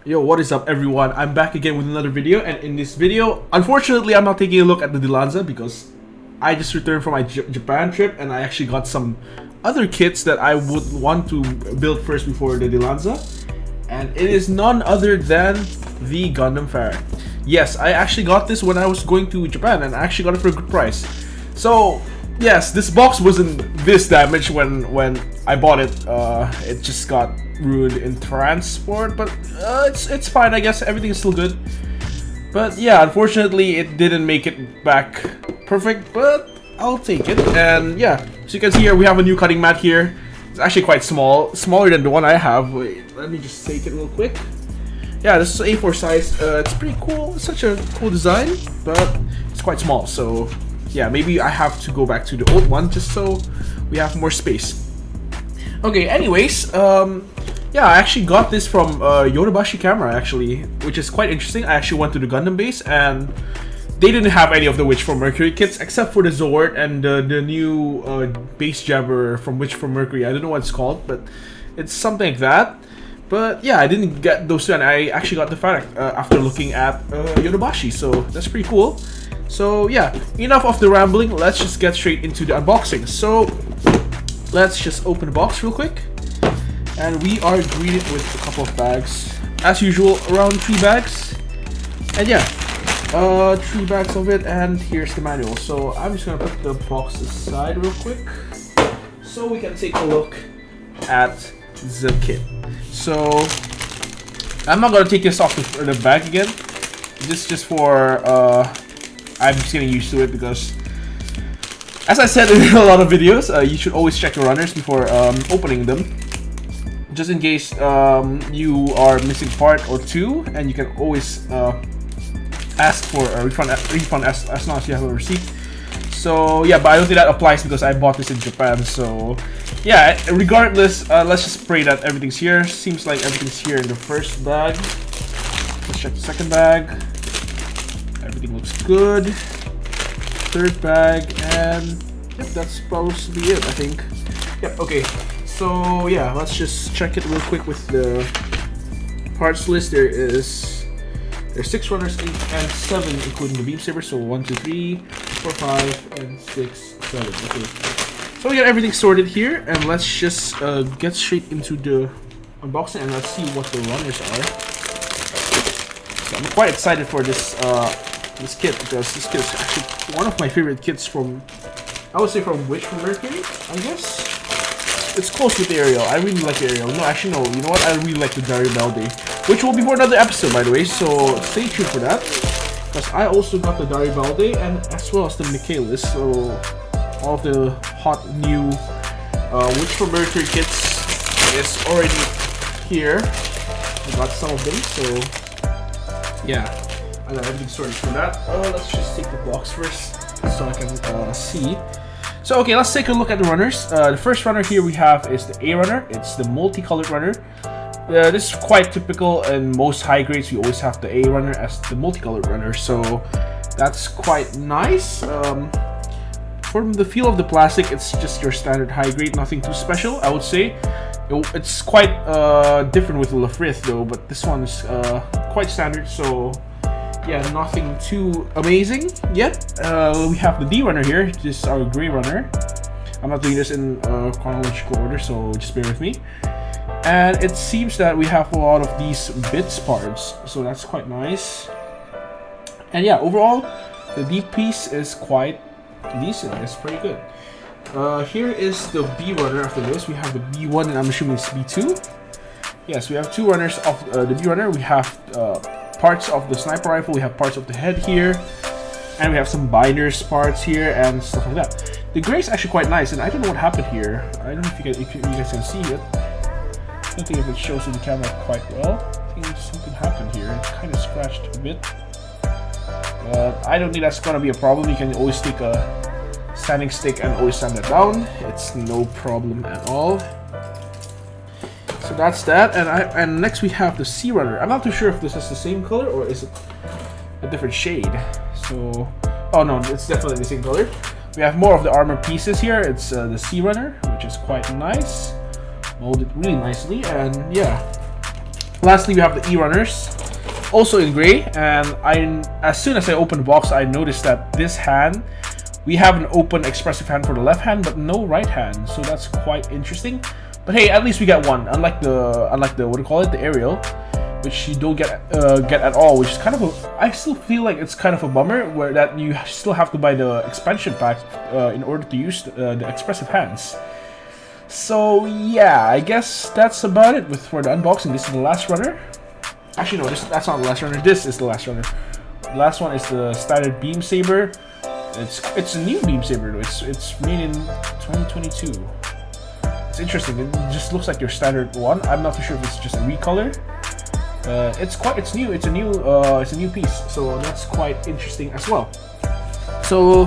Yo, what is up everyone? I'm back again with another video, and in this video, unfortunately I'm not taking a look at the Dilanza because I just returned from my Japan trip and I actually got some other kits that I would want to build first before the Dilanza. And it is none other than the Gundam Pharact. Yes, I actually got this when I was going to Japan and I actually got it for a good price. So yes, this box wasn't this damaged when I bought it. It just got ruined in transport, but it's fine, I guess. Everything is still good. But yeah, unfortunately it didn't make it back perfect, but I'll take it. And yeah, so you can see here we have a new cutting mat here. It's actually quite small, smaller than the one I have. Wait, let me just take it real quick. Yeah, this is A4 size. It's pretty cool. It's such a cool design, but it's quite small. So yeah, maybe I have to go back to the old one just so we have more space. Okay, anyways, yeah, I actually got this from Yodobashi Camera actually, which is quite interesting. I actually went to the Gundam base and they didn't have any of the Witch from Mercury kits except for the Zord and the new base jabber from Witch from Mercury. I don't know what it's called, but it's something like that. But yeah, I didn't get those two, and I actually got the Pharact after looking at Yodobashi, so that's pretty cool. So yeah, enough of the rambling, let's just get straight into the unboxing. So let's just open the box real quick. And we are greeted with a couple of bags. As usual, around 3 bags. And yeah, 3 bags of it, and here's the manual. So I'm just gonna put the box aside real quick so we can take a look at the kit. So I'm not gonna take this off the bag again. This just for I'm just getting used to it because, as I said in a lot of videos, you should always check your runners before opening them, just in case you are missing part or two, and you can always ask for a refund as long as you have a receipt. So yeah, but I don't think that applies because I bought this in Japan. So yeah, regardless, let's just pray that everything's here. Seems like everything's here in the first bag. Let's check the second bag. Everything looks good. Third bag, and yep, that's supposed to be it, I think. Yep, okay. So yeah, let's just check it real quick with the parts list. There's 6 runners and 7 including the beam saber. So 1, 2, 3, 4, 5, and 6, 7. Okay. So we got everything sorted here, and let's just get straight into the unboxing and let's see what the runners are. So I'm quite excited for this this kit because this kit is actually one of my favorite kits from, I would say, from Witch from Mercury, I guess. It's close with the Ariel. I really like the Ariel. No, actually no. You know what? I really like the Daribelde, which will be for another episode, by the way. So stay tuned for that, because I also got the Daribelde and as well as the Michaelis. So all of the hot new Witch from Mercury kits is already here. I got some of them, so yeah, I got everything sorted for that. Let's just take the box first so I can see. So okay, let's take a look at the runners. The first runner here we have is the A runner. It's the multicolored runner. This is quite typical in most high grades. We always have the A runner as the multicolored runner, so that's quite nice. From the feel of the plastic, it's just your standard high grade, nothing too special, I would say. It's quite different with the Lafrith though, but this one is quite standard, so yeah, nothing too amazing yet. We have the D runner here. This is our gray runner. I'm not doing this in chronological order, so just bear with me. And it seems that we have a lot of these bits parts, so that's quite nice. And yeah, overall, the D piece is quite decent. It's pretty good. Here is the B runner after this. We have the B1, and I'm assuming it's B2. Yes, we have 2 runners of the B runner. We have parts of the sniper rifle, we have parts of the head here, and we have some binders parts here and stuff like that. The gray is actually quite nice, and I don't know what happened here. I don't know if you guys can see it. I don't think if it shows in the camera quite well. I think something happened here. It kind of scratched a bit. But I don't think that's gonna be a problem. You can always take a sanding stick and always sand that down. It's no problem at all. So that's that, and next we have the C runner. I'm not too sure if this is the same color or is it a different shade. So, oh no, it's definitely the same color. We have more of the armor pieces here. It's the C runner, which is quite nice, molded really nicely, and yeah, Lastly, we have the E-runners, also in gray. And as soon as I opened the box, I noticed that this hand, we have an open expressive hand for the left hand, but no right hand. So that's quite interesting. But hey, at least we get one. Unlike the what do you call it, the aerial, which you don't get at all. Which is kind of I still feel like it's kind of a bummer where that you still have to buy the expansion pack in order to use the expressive hands. So yeah, I guess that's about it for the unboxing. This is the last runner. Actually, no, that's not the last runner. This is the last runner. The last one is the standard beam saber. It's a new beam saber though. It's made in 2022. It's interesting. It just looks like your standard one. I'm not too sure if it's just a recolor. It's new. It's a new piece. So that's quite interesting as well. So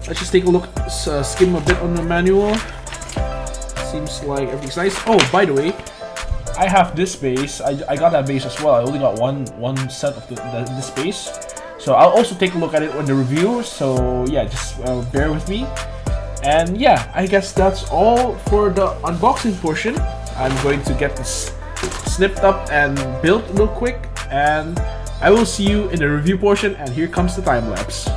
let's just take a look. Skim a bit on the manual. Seems like everything's nice. Oh, by the way, I have this base. I got that base as well. I only got one set of this base. So I'll also take a look at it on the review. So yeah, just bear with me. And yeah, I guess that's all for the unboxing portion. I'm going to get this snipped up and built real quick. And I will see you in the review portion. And here comes the time lapse.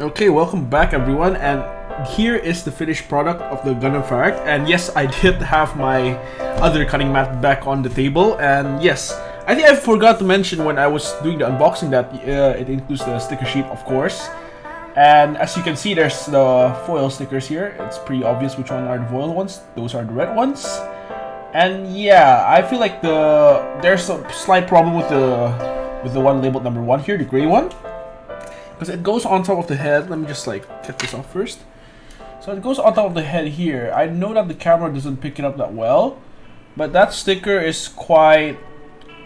Okay, welcome back everyone, and here is the finished product of the Gundam Pharact. And yes, I did have my other cutting mat back on the table, and yes, I think I forgot to mention when I was doing the unboxing that it includes the sticker sheet, of course. And as you can see, there's the foil stickers here. It's pretty obvious which one are the foil ones. Those are the red ones. And yeah, I feel like there's a slight problem with the one labeled number 1 here, the gray one. Because it goes on top of the head. Let me just like get this off first. So it goes on top of the head here. I know that the camera doesn't pick it up that well, but that sticker is quite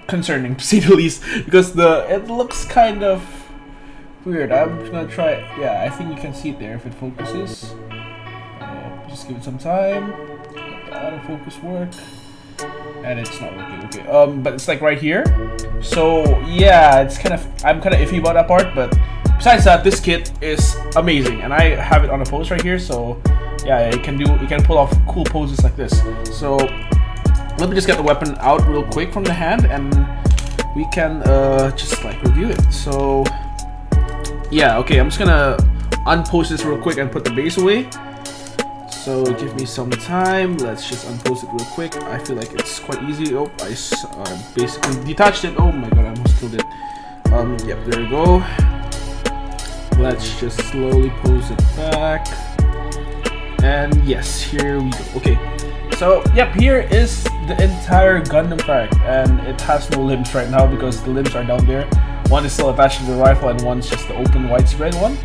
concerning to say the least, because it looks kind of weird. I'm just gonna try it. Yeah, I think you can see it there if it focuses. Just give it some time. Let the autofocus work. And it's not working. Okay. But it's like right here. So yeah, I'm kind of iffy about that part, but besides that, this kit is amazing, and I have it on a pose right here. So yeah, you can pull off cool poses like this. So let me just get the weapon out real quick from the hand, and we can just like review it. So yeah, okay, I'm just gonna unpost this real quick and put the base away. So give me some time. Let's just unpost it real quick. I feel like it's quite easy. Oh, I basically detached it. Oh my god, I almost killed it. Yep, there we go. Let's just slowly pose it back. And yes, here we go. Okay, so yep, here is the entire Gundam Pharact, and it has no limbs right now because the limbs are down there. One is still attached to the rifle, and one's just the open widespread one.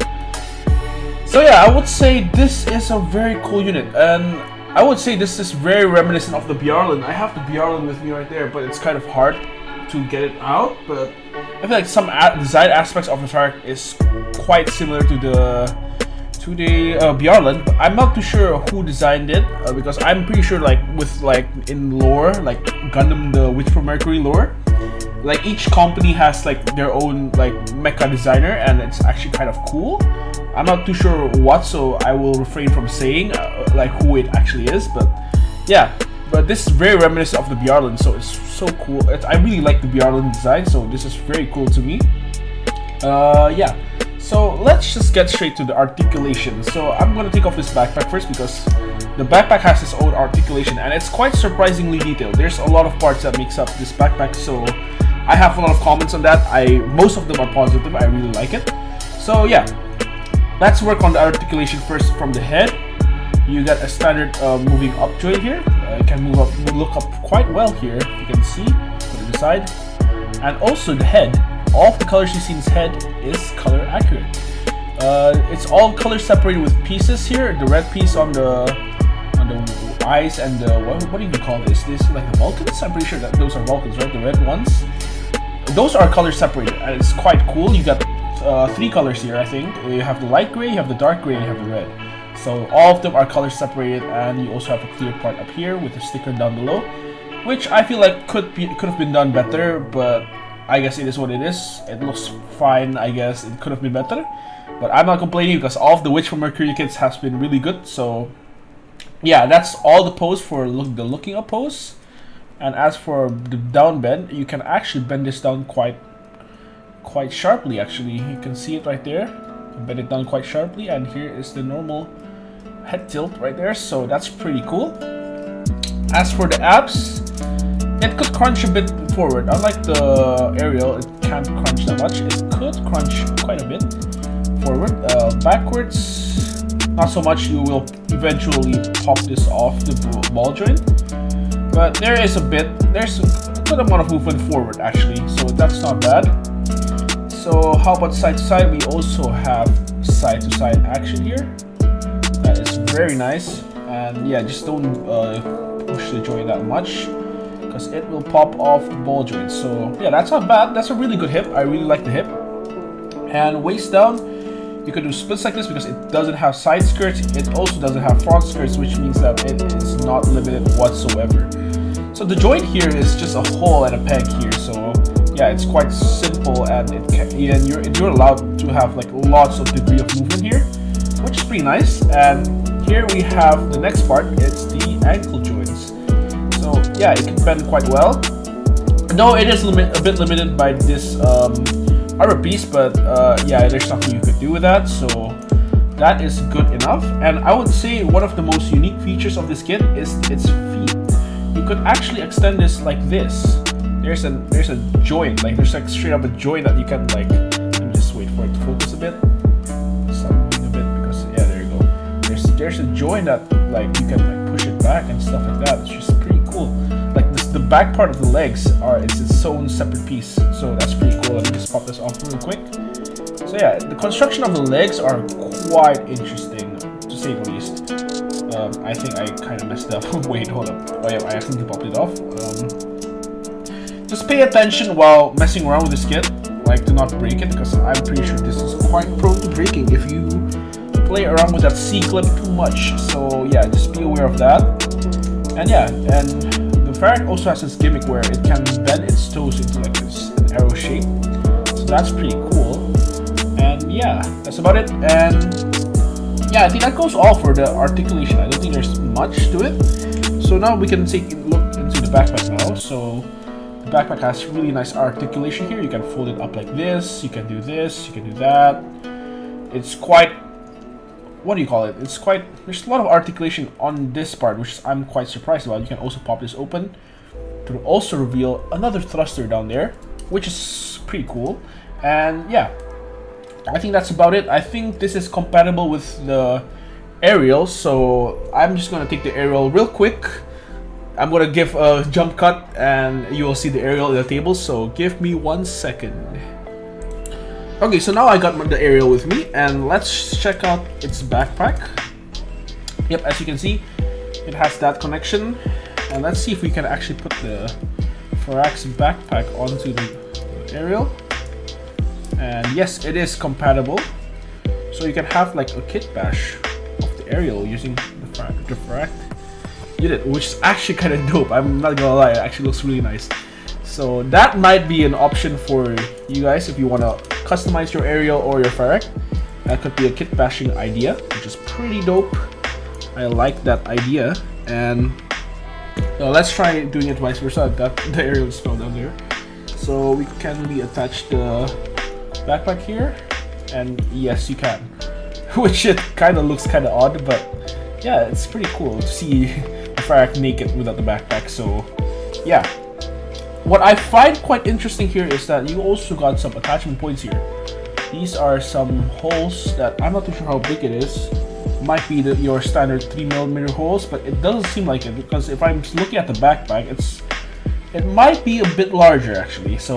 So yeah, I would say this is a very cool unit, and I would say this is very reminiscent of the Bjarlin. I have the Bjarlin with me right there, but it's kind of hard to get it out. But I feel like some design aspects of the Pharact is quite similar to the Bjarlin. But I'm not too sure who designed it because I'm pretty sure in lore, like Gundam the Witch from Mercury lore, like each company has like their own like mecha designer, and it's actually kind of cool. I'm not too sure what, so I will refrain from saying like who it actually is. But yeah, but this is very reminiscent of the Bjarlin, so it's so cool. I really like the Bjarlin design, so this is very cool to me. Yeah, so let's just get straight to the articulation. So I'm gonna take off this backpack first because the backpack has its own articulation, and it's quite surprisingly detailed. There's a lot of parts that makes up this backpack, so I have a lot of comments on that. Most of them are positive. I really like it. So yeah, let's work on the articulation first. From the head, you got a standard moving up joint here. It can look up quite well here. You can see. Put it aside, and also the head. All of the colors you see in its head is color accurate. It's all color separated with pieces here. The red piece on the eyes, and the what do you call this? This is like the Vulcans. I'm pretty sure that those are Vulcans, right? The red ones. Those are color separated, and it's quite cool. You got three colors here, I think. You have the light gray, you have the dark gray, and you have the red. So all of them are color separated, and you also have a clear part up here with a sticker down below, which I feel like could have been done better, but I guess it is what it is. It looks fine, I guess. It could have been better, but I'm not complaining because all of the Witch from Mercury kits has been really good. So yeah, that's all the pose for the looking up pose. And as for the down bend, you can actually bend this down quite sharply. Actually, you can see it right there. You bend it down quite sharply, and here is the normal head tilt right there. So that's pretty cool. As for the abs, it could crunch a bit forward. Unlike the aerial, it can't crunch that much. It could crunch quite a bit forward. Backwards, not so much. You will eventually pop this off the ball joint. But there's a good amount of movement forward actually, so that's not bad. So how about side to side? We also have side to side action here. That is very nice. And yeah, just don't push the joint that much, because it will pop off the ball joint. So yeah, that's not bad. That's a really good hip. I really like the hip. And waist down, you can do splits like this because it doesn't have side skirts. It also doesn't have front skirts, which means that it is not limited whatsoever. So the joint here is just a hole and a peg here. So yeah, it's quite simple, and you're allowed to have like lots of degree of movement here, which is pretty nice. And here we have the next part. It's the ankle joints. So yeah, it can bend quite well. No, it is a bit limited by this other piece, but yeah, there's nothing you could do with that. So that is good enough. And I would say one of the most unique features of this kit is its feet. You could actually extend this like this. There's a joint, like there's like straight up a joint that you can like. Let me just wait for it to focus a bit. Something a bit, because yeah, there you go. There's a joint that like you can like push it back and stuff like that. It's just pretty cool. Like the back part of the legs it's its own separate piece, so that's pretty cool. Let me just pop this off real quick. So yeah, the construction of the legs are quite interesting, to say the least. I think I kind of messed up. Wait, hold up. Oh yeah, I accidentally popped it off. Just pay attention while messing around with this kit. Like, do not break it, because I'm pretty sure this is quite prone to breaking if you play around with that C-clip too much. So yeah, just be aware of that. And yeah, and the Pharact also has this gimmick where it can bend its toes into like an arrow shape. So that's pretty cool. And yeah, that's about it. And yeah, I think that goes all for the articulation. I don't think there's much to it. So now we can take a look into the backpack now. So the backpack has really nice articulation here. You can fold it up like this. You can do this. You can do that. It's quite, what do you call it? It's quite, there's a lot of articulation on this part, which I'm quite surprised about. You can also pop this open to also reveal another thruster down there, which is pretty cool. And yeah, I think that's about it. I think this is compatible with the aerial, so I'm just gonna take the aerial real quick. I'm gonna give a jump cut and you will see the aerial in the table, so give me 1 second. Okay, so now I got the aerial with me, and let's check out its backpack. Yep, as you can see, it has that connection. And let's see if we can actually put the Pharact's backpack onto the aerial. And yes, it is compatible. So you can have like a kit bash of the aerial using the Pharact unit, which is actually kind of dope. I'm not gonna lie, it actually looks really nice. So that might be an option for you guys if you want to customize your aerial or your Pharact. That could be a kit bashing idea, which is pretty dope. I like that idea. And let's try doing it vice versa. That the aerial is fell down there. So we can attach the backpack here, and yes, you can. Which it kind of looks kind of odd, but yeah, it's pretty cool to see the Pharact naked without the backpack. So yeah, what I find quite interesting here is that you also got some attachment points here. These are some holes that I'm not too sure how big it is. Might be your standard 3mm holes, but it doesn't seem like it, because if I'm looking at the backpack, it might be a bit larger actually. So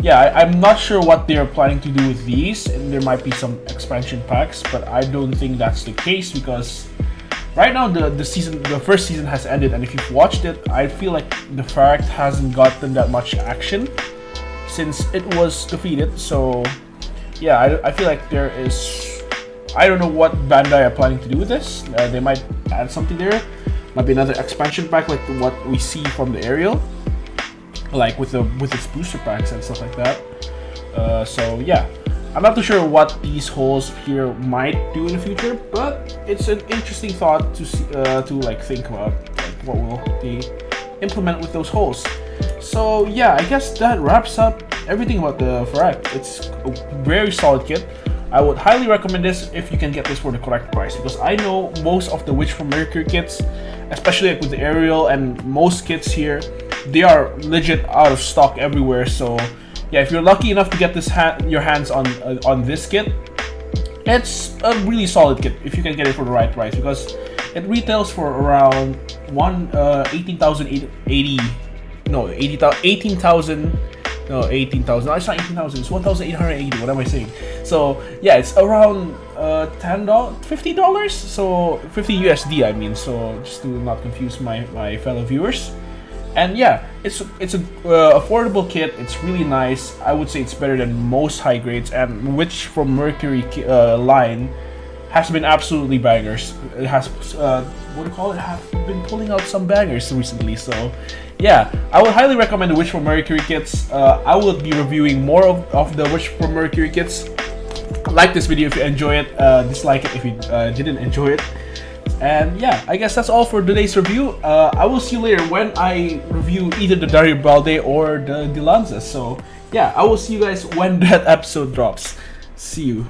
yeah, I'm not sure what they're planning to do with these, and there might be some expansion packs, but I don't think that's the case, because right now the first season has ended, and if you've watched it, I feel like the Pharact hasn't gotten that much action since it was defeated. So yeah, I feel like there is. I don't know what Bandai are planning to do with this. They might add something there. Might be another expansion pack like what we see from the Aerial, like with its booster packs and stuff like that. So yeah, I'm not too sure what these holes here might do in the future, but it's an interesting thought to see, to like think about, like what will they implement with those holes. So yeah, I guess that wraps up everything about the Pharact. It's a very solid kit. I would highly recommend this if you can get this for the correct price, because I know most of the Witch from Mercury kits, especially like with the Aerial and most kits here, they are legit out of stock everywhere. So yeah, if you're lucky enough to get this your hands on this kit, it's a really solid kit if you can get it for the right price, because it retails for around 18,080. No, 18,000. No, 18,000. No, it's not 18,000. It's 1,880. What am I saying? So yeah, it's around $10, $50. So 50 USD. I mean, so just to not confuse my fellow viewers. And yeah, it's a affordable kit. It's really nice. I would say it's better than most high grades, and Witch from Mercury line has been absolutely bangers. It has what do you call it? Have been pulling out some bangers recently. So yeah, I would highly recommend the Witch from Mercury kits. I will be reviewing more of the Witch from Mercury kits. Like this video if you enjoy it. Dislike it if you didn't enjoy it. And yeah, I guess that's all for today's review. I will see you later when I review either the Garibaldi or the Dilanza. So yeah, I will see you guys when that episode drops. See you.